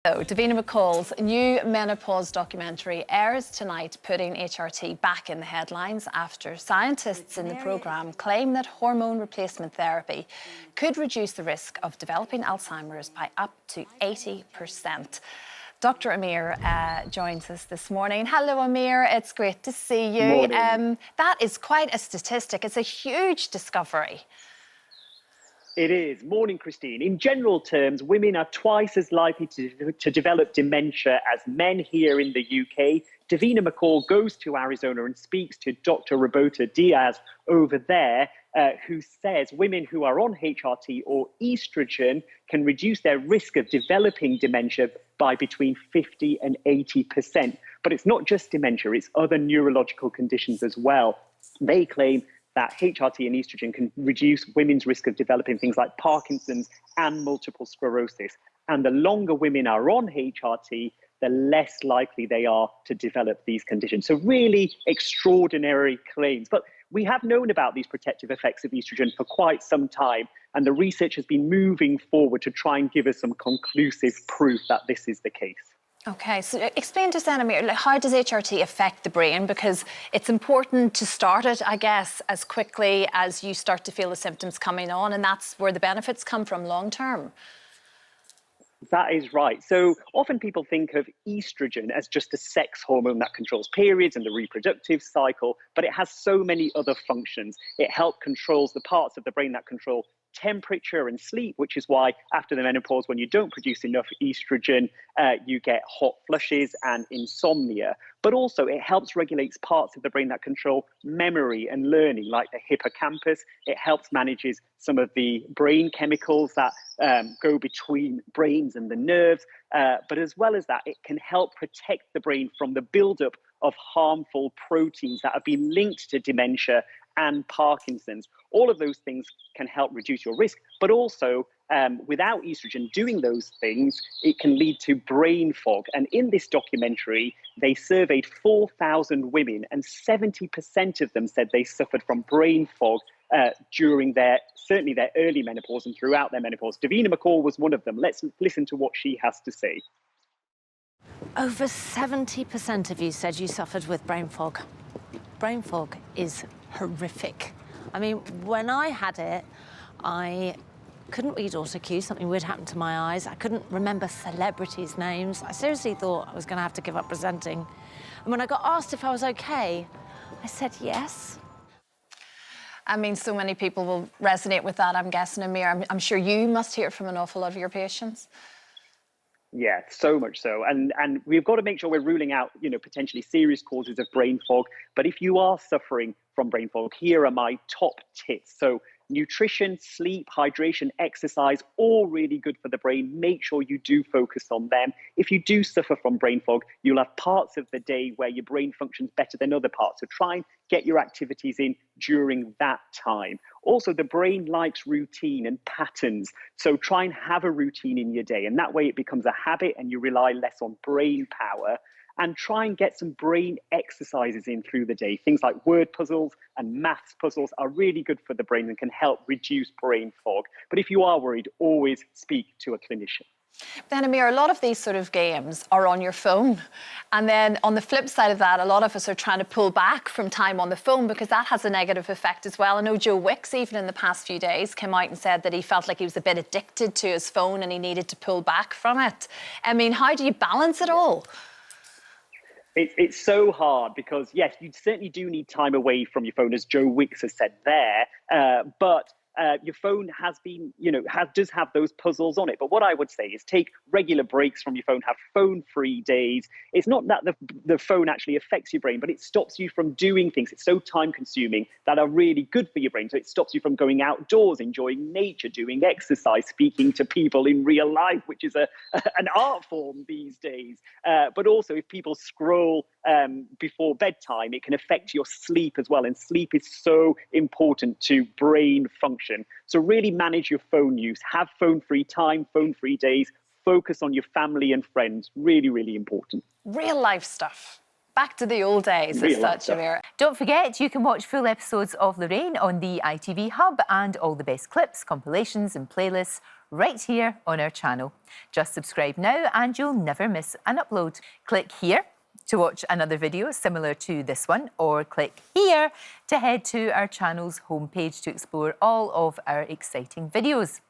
So, Davina McCall's new Menopause documentary airs tonight, putting HRT back in the headlines after scientists in the programme claim that hormone replacement therapy could reduce the risk of developing Alzheimer's by up to 80%. Dr Amir joins us this morning. Hello, Amir. It's great to see you. Morning. That is quite a statistic. It's a huge discovery. It is. Morning, Christine. In general terms, women are twice as likely to develop dementia as men here in the UK. Davina McCall goes to Arizona and speaks to Dr. Roberta Diaz over there, who says women who are on HRT or oestrogen can reduce their risk of developing dementia by between 50 and 80%. But it's not just dementia, it's other neurological conditions as well. They claim that HRT and estrogen can reduce women's risk of developing things like Parkinson's and multiple sclerosis. And the longer women are on HRT, the less likely they are to develop these conditions. So really extraordinary claims. But we have known about these protective effects of estrogen for quite some time, and the research has been moving forward to try and give us some conclusive proof that this is the case. Okay, so explain to us then, Amir, how does HRT affect the brain? Because it's important to start it, I guess, as quickly as you start to feel the symptoms coming on, and that's where the benefits come from long term. That is right. So often people think of estrogen as just a sex hormone that controls periods and the reproductive cycle, but it has so many other functions. It controls the parts of the brain that control temperature and sleep, which is why after the menopause, when you don't produce enough estrogen, you get hot flushes and insomnia. But also it helps regulate parts of the brain that control memory and learning, like the hippocampus. It helps manages some of the brain chemicals that go between brains and the nerves. But as well as that, it can help protect the brain from the buildup of harmful proteins that have been linked to dementia and Parkinson's. All of those things can help reduce your risk, but also without estrogen doing those things, it can lead to brain fog. And in this documentary, they surveyed 4,000 women, and 70% of them said they suffered from brain fog during certainly their early menopause and throughout their menopause. Davina McCall was one of them. Let's listen to what she has to say. Over 70% of you said you suffered with brain fog. Brain fog is horrific. I mean, when I had it, I couldn't read autocue, something weird happened to my eyes. I couldn't remember celebrities' names. I seriously thought I was going to have to give up presenting. And when I got asked if I was okay, I said yes. I mean, so many people will resonate with that, I'm guessing, Amir. I'm sure you must hear from an awful lot of your patients. Yeah, so much so. And we've got to make sure we're ruling out, potentially serious causes of brain fog. But if you are suffering from brain fog, here are my top tips. So nutrition, sleep, hydration, exercise, all really good for the brain. Make sure you do focus on them. If you do suffer from brain fog, you'll have parts of the day where your brain functions better than other parts. So try and get your activities in during that time. Also, the brain likes routine and patterns. So try and have a routine in your day. And that way it becomes a habit and you rely less on brain power. And try and get some brain exercises in through the day. Things like word puzzles and maths puzzles are really good for the brain and can help reduce brain fog. But if you are worried, always speak to a clinician. Then, Amir, a lot of these sort of games are on your phone. And then on the flip side of that, a lot of us are trying to pull back from time on the phone because that has a negative effect as well. I know Joe Wicks, even in the past few days, came out and said that he felt like he was a bit addicted to his phone and he needed to pull back from it. I mean, how do you balance it all? It's so hard because, yes, you certainly do need time away from your phone, as Joe Wicks has said there. But your phone has been, does have those puzzles on it. But what I would say is take regular breaks from your phone, have phone-free days. It's not that the phone actually affects your brain, but it stops you from doing things. It's so time-consuming that are really good for your brain. So it stops you from going outdoors, enjoying nature, doing exercise, speaking to people in real life, which is an art form these days. But also, if people scroll before bedtime, it can affect your sleep as well. And sleep is so important to brain function. So really manage your phone use, have phone-free time, phone-free days, focus on your family and friends. Really, really important. Real life stuff. Back to the old days as such, Amir. Don't forget, you can watch full episodes of Lorraine on the ITV Hub and all the best clips, compilations and playlists right here on our channel. Just subscribe now and you'll never miss an upload. Click here to watch another video similar to this one, or click here to head to our channel's homepage to explore all of our exciting videos.